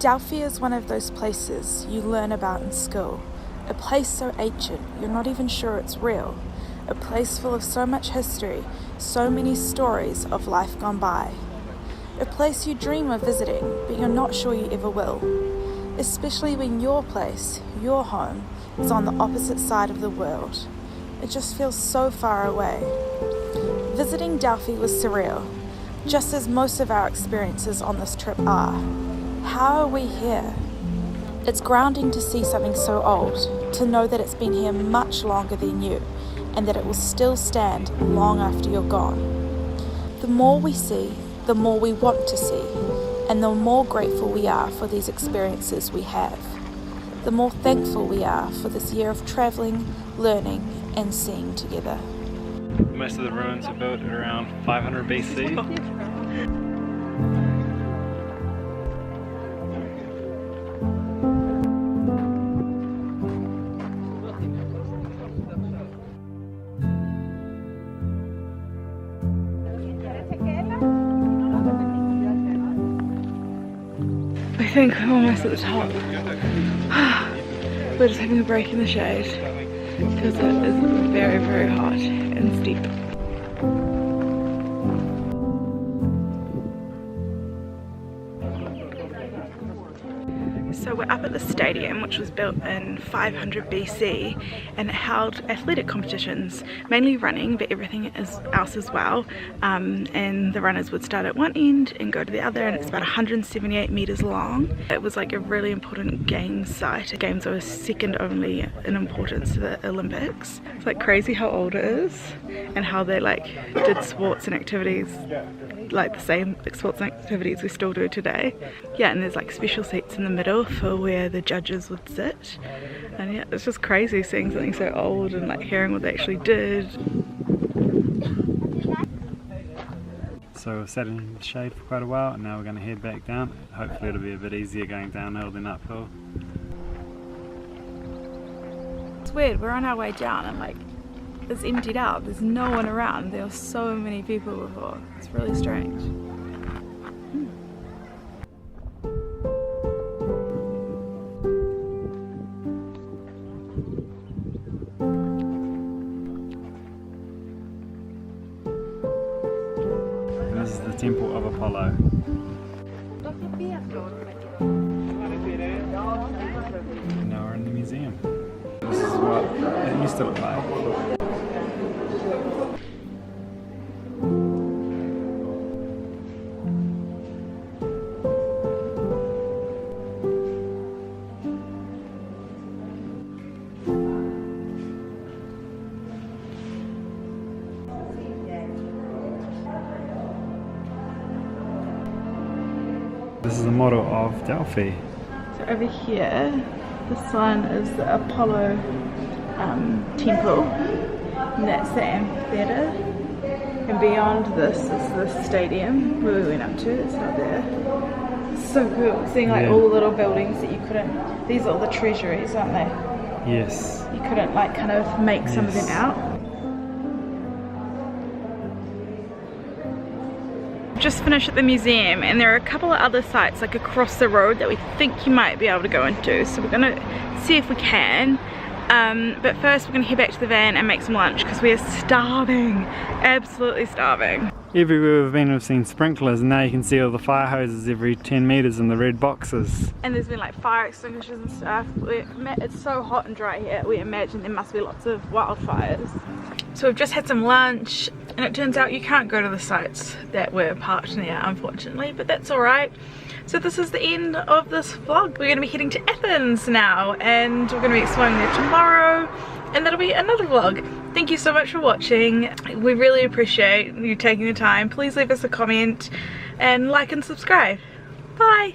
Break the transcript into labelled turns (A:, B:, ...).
A: Delphi is one of those places you learn about in school. A place so ancient you're not even sure it's real. A place full of so much history, so many stories of life gone by. A place you dream of visiting, but you're not sure you ever will. Especially when your place, your home, is on the opposite side of the world. It just feels so far away. Visiting Delphi was surreal, just as most of our experiences on this trip are. How are we here? It's grounding to see something so old, to know that it's been here much longer than you, and that it will still stand long after you're gone. The more we see, the more we want to see, and the more grateful we are for these experiences we have. The more thankful we are for this year of travelling, learning, and seeing together.
B: Most of the ruins are built at around 500 BC.
A: I think we're almost at the top. We're just having a break in the shade because it is very, very hot and steep. So we're up at the stadium, which was built in 500 BC, and it held athletic competitions, mainly running, but everything else as well. And the runners would start at one end and go to the other, and it's about 178 meters long. It was like a really important games site. Games are second only in importance to the Olympics. It's like crazy how old it is, and how they like did sports and activities like the same sports and activities we still do today. Yeah, and there's like special seats in the middle for where the judges would sit, and yeah, it's just crazy seeing something so old and like hearing what they actually did.
B: So we've sat in the shade for quite a while, and now we're going to head back down. Hopefully it'll be a bit easier going downhill than uphill.
A: It's weird, we're on our way down and like it's emptied out, there's no one around. There were so many people before. It's really strange.
B: And this is the Temple of Apollo. Now we're in the museum. This is what it used to look like. This is the model of Delphi.
A: So over here, this one is the Apollo temple, and that's the amphitheatre. And beyond this is the stadium where we went up to. It's out there. It's so cool, seeing like all the little buildings that you couldn't. These are all the treasuries, aren't they?
B: Yes.
A: You couldn't like kind of make some of them out. Just finished at the museum, and there are a couple of other sites like across the road that we think you might be able to go into, so we're gonna see if we can. But first we're gonna head back to the van and make some lunch because we are starving, absolutely starving.
B: Everywhere we've been we've seen sprinklers, and now you can see all the fire hoses every 10 meters in the red boxes.
A: And there's been like fire extinguishers and stuff. It's so hot and dry here, we imagine there must be lots of wildfires. So we've just had some lunch, and it turns out you can't go to the sites that were parked near, unfortunately, but that's alright. So this is the end of this vlog. We're going to be heading to Athens now, and we're going to be exploring there tomorrow, and that'll be another vlog. Thank you so much for watching. We really appreciate you taking the time. Please leave us a comment and like and subscribe. Bye!